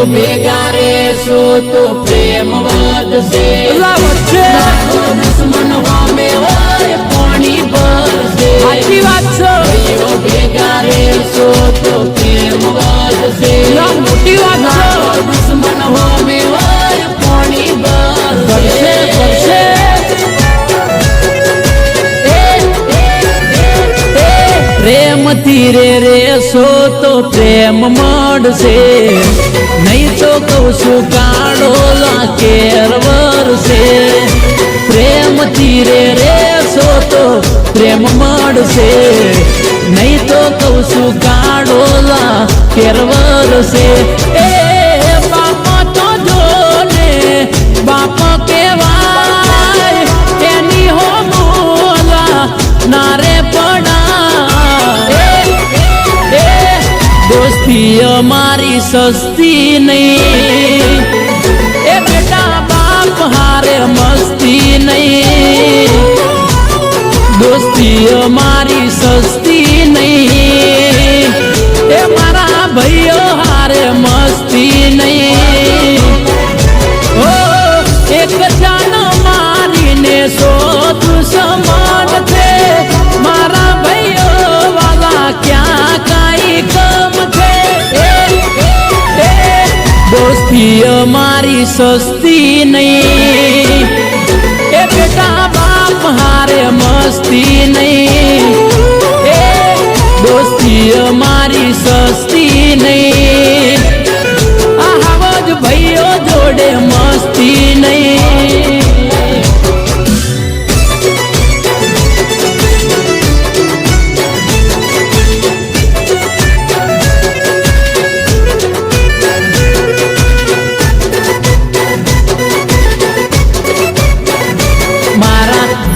ભેગા રેશો તો પ્રેમ વધશે દુશ્મન હોમે હોય પાણી ભરશે સાચી વાત છે ભાઈઓ ભેગા રેશો તો પ્રેમ વધશે મોટી વાત છે દુશ્મન હોમે હોય પાણી ભરશે પ્રેમથી રેશો તો પ્રેમ મળશે નહીં તો કહું છું કાળો કેર વરસે પ્રેમથી રેશો તો પ્રેમ મળશે નહીં તો કહું છું કાળો કેર વરસે એ બાપા તો જો ને બાપા કેવાય એની હો મોલા નારે દોસ્તી અમારી સસ્તી નહીં એ બેટા બાપ હારે મસ્તી નહીં દોસ્તી અમારી સસ્તી નહીં એ મારા ભાઈઓ હારે મસ્તી નહીં ઓ એક જાન મારીને શોધ સમાન છે મારા ભાઈઓ વાલા ક્યાં કાઈ કમ દોસ્તી અમારી સસ્તી નહીં એ બેટા બાપ હારે મસ્તી નહીં એ દોસ્તી અમારી સસ્તી નહીં આ હાવજ ભાઈઓ જોડે મસ્તી નહીં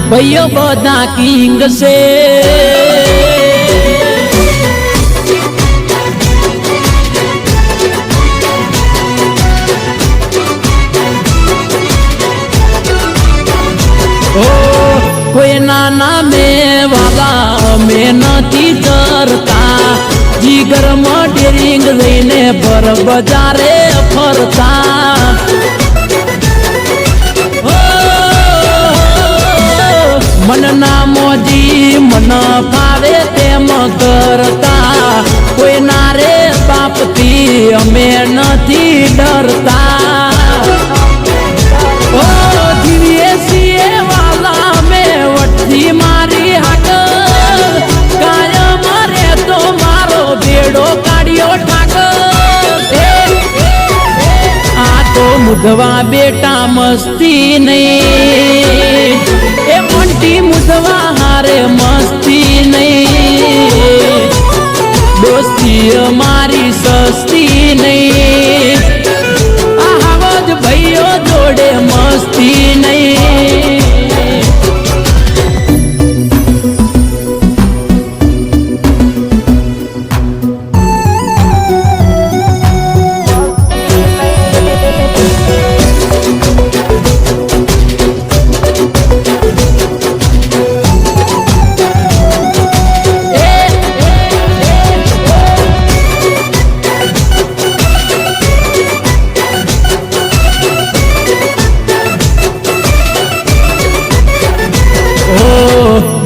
ભાઈઓ બધા કિંગ છે કોઈ નાના મેં વાલા અમે નથી કરતા જીગરમાં ડેરિંગ લઈને ભર બજારે ફરતા મન ના મોજી મન ફાવે તેમ કરતા કોઈ ના રે બાપથી અમે નથી ડરતા ઓ જીવીએ છીએ વાલા મેં વટથી મારી હાટ કાયમ રે તો મારો બેડો કાઢ્યો ઠાક આ તો મુધવા બેટા મસ્તી નહીં એ મોટી મુધવા હારે મસ્તી નહીં દોસ્તી અમારી સસ્તી નહીં આ હાવજ ભાઈઓ જોડે મસ્તી નહીં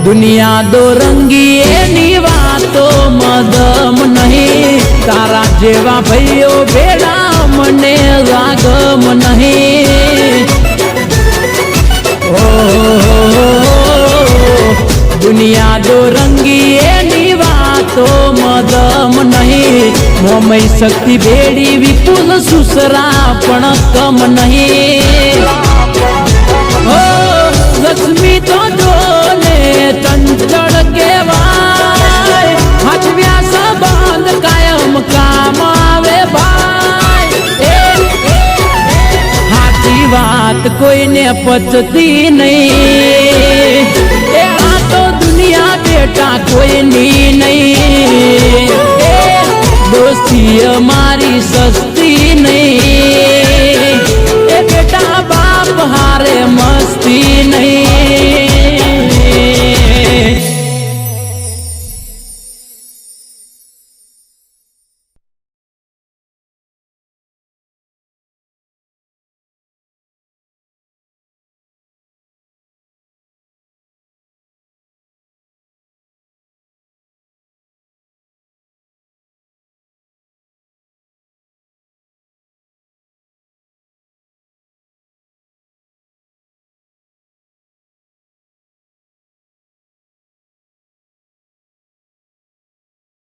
दुनिया दो रंगी एनी वातो मदम नहीं तारा जेवा भाईओ बेड़ा मने लागम नहीं ओ दुनिया दो रंगी एनी वातो मदम नहीं मोमई शक्ति बेड़ी विपुल सुसरा पण कम नहीं ओ लक्ष्मी तो जोने चंचल केवाय हजव्या संबंध कायम काम आवे भाई हाथी बात कोई ने पचती नहीं ए आ तो दुनिया बेटा कोई नी नहीं दोस्ती हमारी सस्ती